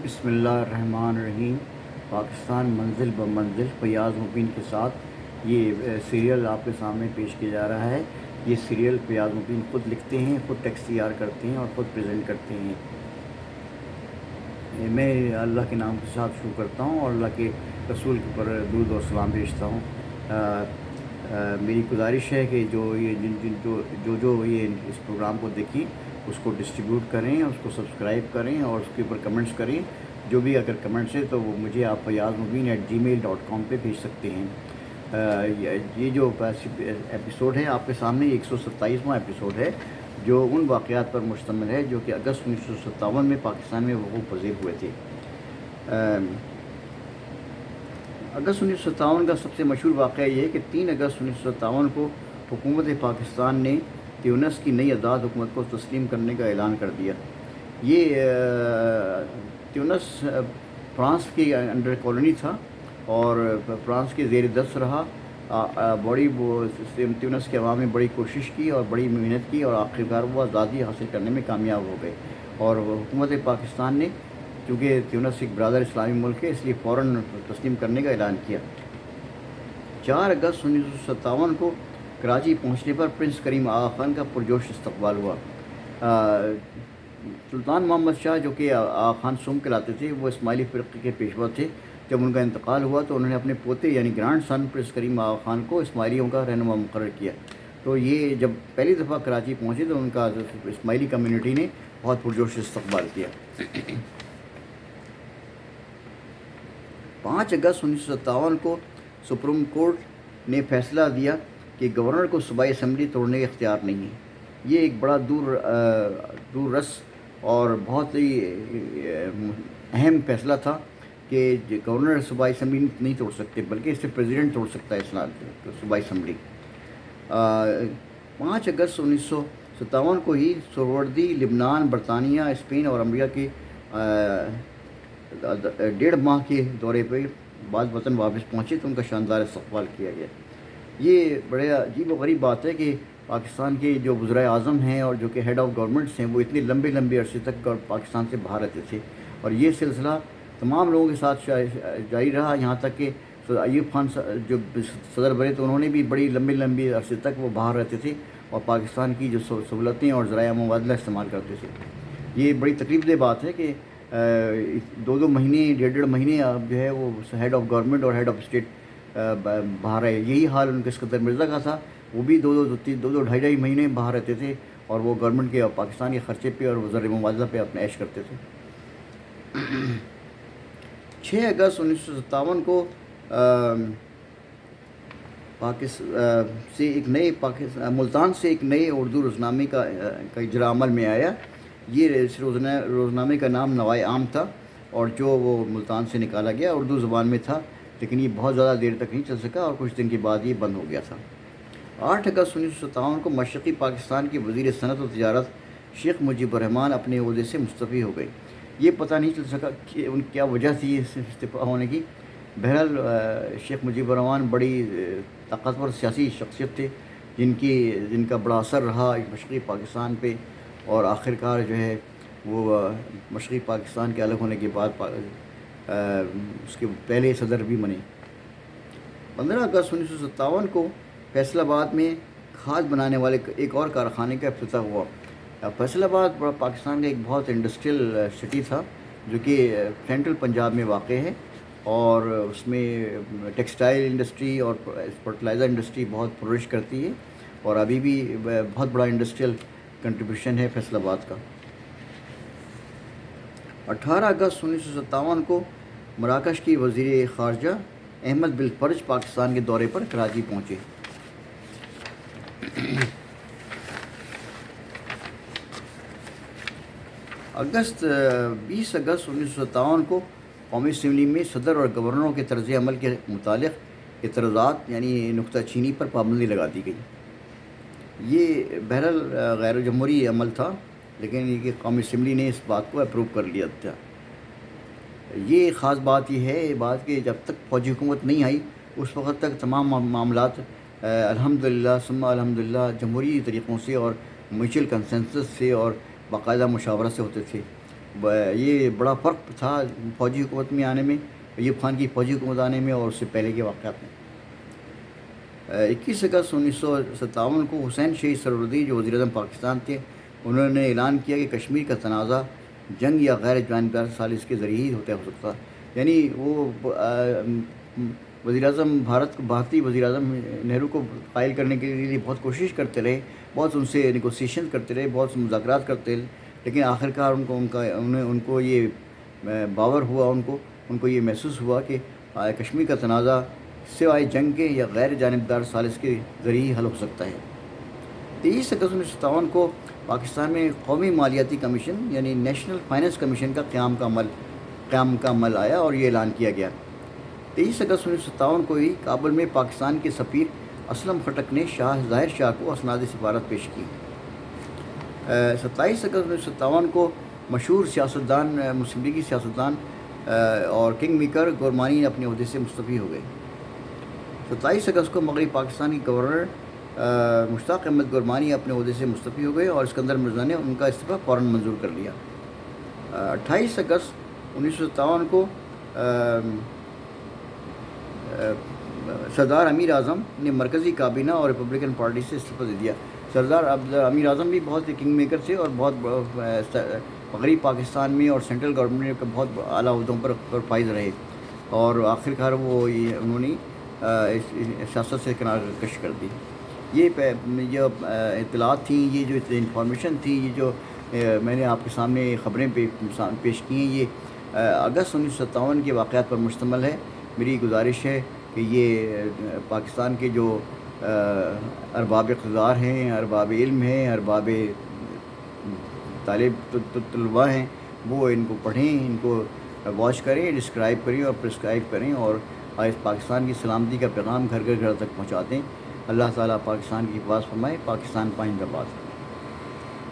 بسم اللہ الرحمن الرحیم۔ پاکستان منزل بمنزل فیاض مبین کے ساتھ یہ سیریل آپ کے سامنے پیش کیا جا رہا ہے۔ یہ سیریل فیاض مبین خود لکھتے ہیں، خود ٹیکسٹ تیار کرتے ہیں اور خود پریزنٹ کرتے ہیں۔ میں اللہ کے نام کے ساتھ شروع کرتا ہوں اور اللہ کے رسول کے پر درود و سلام بھیجتا ہوں۔ میری گزارش ہے کہ جو یہ اس پروگرام کو دیکھیں اس کو ڈسٹریبیوٹ کریں، اس کو سبسکرائب کریں اور اس کے اوپر کمنٹس کریں۔ جو بھی اگر کمنٹس ہے تو وہ مجھے آپ fayazmubin@gmail.com پہ بھیج سکتے ہیں۔ یہ جو ایپیسوڈ ہے آپ کے سامنے 127واں ایپیسوڈ ہے، جو ان واقعات پر مشتمل ہے جو کہ اگست 1957 میں پاکستان میں وقوع پذیر ہوئے تھے۔ اگست 1957 کا سب سے مشہور واقعہ یہ ہے کہ 3 اگست 1957 کو حکومت پاکستان نے تیونس کی نئی آزاد حکومت کو تسلیم کرنے کا اعلان کر دیا۔ یہ تیونس فرانس کی انڈر کالونی تھا اور فرانس کے زیر دست رہا۔ تیونس کے عوام نے بڑی کوشش کی اور بڑی محنت کی اور آخرکار وہ آزادی حاصل کرنے میں کامیاب ہو گئے، اور حکومت پاکستان نے، کیونکہ تیونس ایک برادر اسلامی ملک ہے، اس لیے فوراً تسلیم کرنے کا اعلان کیا۔ 4 اگست 1957 کو کراچی پہنچنے پر پرنس کریم آغا خان کا پرجوش استقبال ہوا۔ سلطان محمد شاہ، جو کہ آغا خان سوم کہلاتے تھے، وہ اسماعیلی فرقے کے پیشوا تھے۔ جب ان کا انتقال ہوا تو انہوں نے اپنے پوتے یعنی گرانڈ سن پرنس کریم آغا خان کو اسماعیلیوں کا رہنما مقرر کیا۔ تو یہ جب پہلی دفعہ کراچی پہنچے تو ان کا اسماعیلی کمیونٹی نے بہت پرجوش استقبال کیا۔ 5 اگست 1957 کو سپریم کورٹ نے فیصلہ دیا کہ گورنر کو صوبائی اسمبلی توڑنے کا اختیار نہیں ہے۔ یہ ایک بڑا دور رس اور بہت ہی اہم فیصلہ تھا کہ گورنر صوبائی اسمبلی نہیں توڑ سکتے، بلکہ اس سے پریزیڈنٹ توڑ سکتا ہے صوبائی اسمبلی۔ 5 اگست 1957 کو ہی سہروردی لبنان، برطانیہ، اسپین اور امریکہ کے 1.5 ماہ کے دورے پہ بعد وطن واپس پہنچے تو ان کا شاندار استقبال کیا گیا۔ یہ بڑے عجیب و غریب بات ہے کہ پاکستان کے جو وزرائے اعظم ہیں اور جو کہ ہیڈ آف گورنمنٹس ہیں، وہ اتنے لمبے عرصے تک پاکستان سے باہر رہتے تھے، اور یہ سلسلہ تمام لوگوں کے ساتھ جاری رہا، یہاں تک کہ ایوب خان جو صدر بنے تو انہوں نے بھی بڑی لمبے عرصے تک وہ باہر رہتے تھے اور پاکستان کی جو سہولتیں اور ذرائع مبادلہ استعمال کرتے تھے۔ یہ بڑی تکلیف دہ بات ہے کہ 2 مہینے 1.5 مہینے جو ہے وہ ہیڈ آف گورنمنٹ اور ہیڈ آف اسٹیٹ باہر ہے۔ یہی حال ان کے اسکندر مرزا کا تھا، وہ بھی 2.5 مہینے باہر رہتے تھے اور وہ گورنمنٹ کے پاکستان کے خرچے پہ اور ذرائع مبادلہ پہ اپنے عیش کرتے تھے۔ 6 اگست 1957 کو ملتان سے ایک نئے اردو روزنامے کا اجرا عمل میں آیا۔ یہ روزنامے کا نام نوائے عام تھا اور جو وہ ملتان سے نکالا گیا اردو زبان میں تھا، لیکن یہ بہت زیادہ دیر تک نہیں چل سکا اور کچھ دن کے بعد یہ بند ہو گیا تھا۔ 8 اگست 1957 کو مشرقی پاکستان کے وزیر صنعت و تجارت شیخ مجیب الرحمان اپنے عہدے سے مستعفی ہو گئے۔ یہ پتہ نہیں چل سکا کہ ان کیا وجہ تھی اس استعفیٰ ہونے کی۔ بہرحال شیخ مجیب الرحمان بڑی طاقتور سیاسی شخصیت تھے جن کا بڑا اثر رہا مشرقی پاکستان پہ، اور آخرکار جو ہے وہ مشرقی پاکستان کے الگ ہونے کے بعد اس کے پہلے صدر بھی بنے۔ 15 اگست 1957 کو فیصل آباد میں کھاد بنانے والے ایک اور کارخانے کا افتتاح ہوا۔ فیصل آباد پاکستان کا ایک بہت انڈسٹریل سٹی تھا جو کہ سینٹرل پنجاب میں واقع ہے، اور اس میں ٹیکسٹائل انڈسٹری اور فرٹیلائزر انڈسٹری بہت پرورش کرتی ہے، اور ابھی بھی بہت بڑا انڈسٹریل کنٹریبیوشن ہے فیصل آباد کا۔ 18 اگست 1957 کو مراکش کی وزیر خارجہ احمد بالفرج پاکستان کے دورے پر کراچی پہنچے۔ 20 اگست 1957 کو قومی اسمبلی میں صدر اور گورنروں کے طرز عمل کے متعلق اعتراضات یعنی نکتہ چینی پر پابندی لگا دی گئی۔ یہ بہرحال غیر جمہوری عمل تھا، لیکن یہ قومی اسمبلی نے اس بات کو اپروو کر لیا تھا۔ یہ خاص بات یہ ہے کہ جب تک فوجی حکومت نہیں آئی اس وقت تک تمام معاملات الحمدللہ ثم الحمدللہ جمہوری طریقوں سے اور میوچل کنسنسس سے اور باقاعدہ مشاورت سے ہوتے تھے۔ یہ بڑا فرق تھا فوجی حکومت میں آنے میں، ایوب خان کی فوجی حکومت آنے میں اور اس سے پہلے کے واقعات میں۔ 21 اگست 1957 کو حسین شہید سہروردی جو وزیر اعظم پاکستان تھے، انہوں نے اعلان کیا کہ کشمیر کا تنازع جنگ یا غیر جانبدار سازش کے ذریعے ہی ہو سکتا، یعنی وہ وزیر اعظم بھارتی وزیر اعظم نہرو کو قائل کرنے کے لیے بہت کوشش کرتے رہے، بہت ان سے نیگوسیشن کرتے رہے، بہت سے مذاکرات کرتے رہے، لیکن آخرکار ان کو یہ باور ہوا، ان کو یہ محسوس ہوا کہ کشمیر کا تنازع سوائے جنگ کے یا غیر جانبدار سازش کے ذریعے ہی حل ہو سکتا ہے۔ 23 اگست 1957 کو پاکستان میں قومی مالیاتی کمیشن یعنی نیشنل فائنانس کمیشن کا قیام کا عمل آیا اور یہ اعلان کیا گیا۔ 23 اگست 1957 کو ہی کابل میں پاکستان کے سفیر اسلم خٹک نے ظاہر شاہ کو اسناد سفارت پیش کی۔ 27 اگست 1957 کو مشہور سیاستدان مسلم لیگی سیاستدان اور کنگ میکر گورمانی اپنے عہدے سے مستعفی ہو گئے۔ 27 اگست کو مغربی پاکستان کے گورنر مشتاق احمد گورمانی اپنے عہدے سے مستعفی ہو گئے اور اسکندر مرزا نے ان کا استعفیٰ فوراً منظور کر لیا۔ 28 اگست 1957 کو سردار امیر اعظم نے مرکزی کابینہ اور ریپبلکن پارٹی سے استعفیٰ دے دیا۔ سردار امیر اعظم بھی بہت کنگ میکر تھے اور بہت مغربی پاکستان میں اور سینٹرل گورنمنٹ کے بہت اعلیٰ عہدوں پر فائز رہے، اور آخرکار انہوں نے سیاست سے کنار کش کر دی۔ یہ جو اطلاعات تھیں، یہ جو انفارمیشن تھی، یہ جو میں نے آپ کے سامنے خبریں پیش کی ہیں، یہ اگست 1957 کے واقعات پر مشتمل ہے۔ میری گزارش ہے کہ یہ پاکستان کے جو ارباب اقتدار ہیں، ارباب علم ہیں، ارباب طلباء ہیں، وہ ان کو پڑھیں، ان کو واچ کریں، ڈسکرائب کریں اور پرسکرائب کریں، اور پاکستان کی سلامتی کا پیغام گھر گھر تک پہنچا دیں۔ اللہ تعالیٰ پاکستان کی حفاظت فرمائے۔ پاکستان پائندہ باد۔